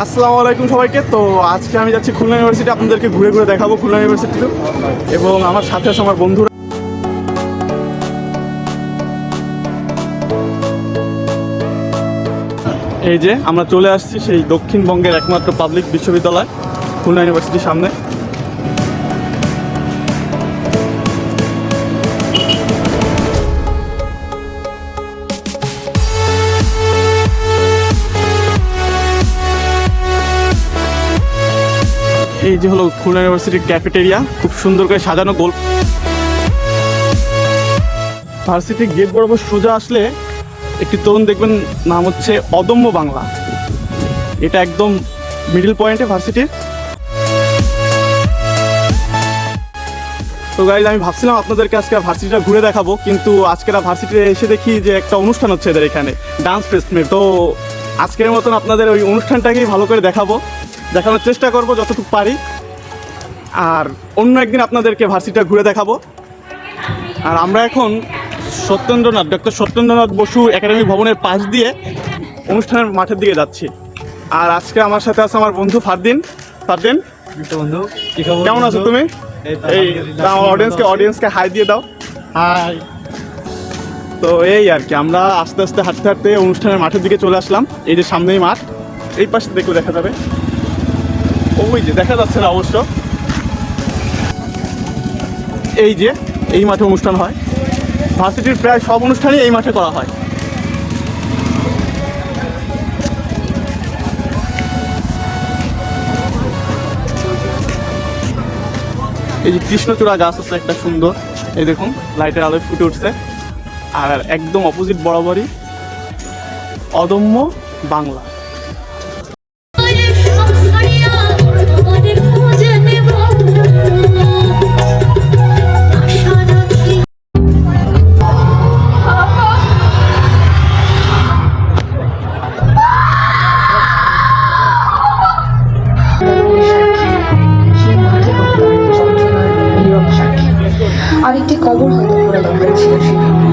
আসসালামু আলাইকুম সবাইকে। তো আজকে আমি যাচ্ছি খুলনা ইউনিভার্সিটি, আপনাদেরকে ঘুরে ঘুরে দেখাবো খুলনা ইউনিভার্সিটি। এবং আমার সাথে আছে আমার বন্ধুরা। এই যে আমরা চলে আসছি সেই দক্ষিণবঙ্গের একমাত্র পাবলিক বিশ্ববিদ্যালয় খুলনা ইউনিভার্সিটির সামনে। এই যে হলো খুলনা ইউনিভার্সিটির ক্যাফেটেরিয়া, খুব সুন্দর করে সাজানো গোল। ভার্সিটির গেট বরাবর সোজা আসলে একটি তরুণ দেখবেন, নাম হচ্ছে অদম্য বাংলা। এটা একদম মিডল পয়েন্টে ভার্সিটির। তো গাইজ, আমি ভাবছিলাম আপনাদেরকে আজকে ভার্সিটিটা ঘুরে দেখাবো, কিন্তু আজকের ভার্সিটিতে এসে দেখি যে একটা অনুষ্ঠান হচ্ছে এদের এখানে, ডান্স ফেস্টিভ্যাল। তো আজকের মতন আপনাদের ওই অনুষ্ঠানটাকেই ভালো করে দেখানোর চেষ্টা করব যতটুকু পারি। আর অন্য একদিন আপনাদেরকে ভার্সিটিটা ঘুরে দেখাবো। আর আমরা এখন ডক্টর সত্যেন্দ্রনাথ বসু একাডেমিক ভবনের পাশ দিয়ে অনুষ্ঠানের মাঠের দিকে যাচ্ছি। আর আজকে আমার সাথে আছে আমার বন্ধু ফারদিন। বন্ধু, কেমন আছো তুমি? এই অডিয়েন্সকে হাই দিয়ে দাও। হাই। তো এই আর কি, আমরা আস্তে আস্তে হাঁটতে হাঁটতে অনুষ্ঠানের মাঠের দিকে চলে আসলাম। এই যে সামনেই মাঠ, এই পাশে দেখলে দেখা যাবে। ওই যে দেখা যাচ্ছে না অবশ্য। এই যে এই মাঠে অনুষ্ঠান হয়, ভার্সিটির প্রায় সব অনুষ্ঠানই এই মাঠে করা হয়। এই যে কৃষ্ণচূড়া গাছ আছে একটা সুন্দর, এই দেখুন লাইটের আলোয় ফুটে উঠছে। আর একদম অপোজিট বরাবরই অদম্য বাংলা। আরেকটি কবর হয়তো করা দরকার ছিল সেখানে।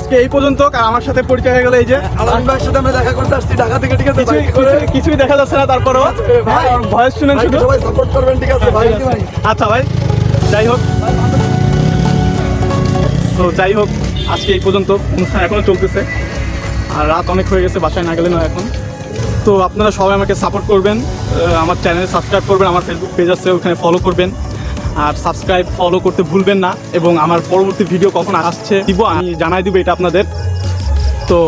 আজকে এই পর্যন্ত। আর আমার সাথে পরিচয় হয়ে গেল এই যে আলামিন ভাইয়ের সাথে আমরা দেখা করতে আসছি ঢাকা থেকে, ঠিক আছে? কিছুই দেখা যাচ্ছে না, তারপরও ভাই ভয়েস শুনেন শুধু। সবাই সাপোর্ট করবেন, ঠিক আছে ভাই? আচ্ছা ভাই, যাই হোক। তো যাই হোক, আজকে এই পর্যন্ত। অনুষ্ঠান এখনো চলতেছে আর রাত অনেক হয়ে গেছে, বাসায় না গেলে না এখন। তো আপনারা সবাই আমাকে সাপোর্ট করবেন, আমার চ্যানেলে সাবস্ক্রাইব করবেন, আমার ফেসবুক পেজ আছে ওখানে ফলো করবেন। আর ফলো করতে ভুলবেন না। এবং আমার পরবর্তী ভিডিও কখন আসছে দিব আমি জানাই দিব এটা আপনাদের। তো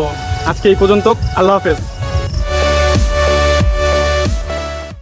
আজকে এই পর্যন্ত, আল্লাহ হাফেজ।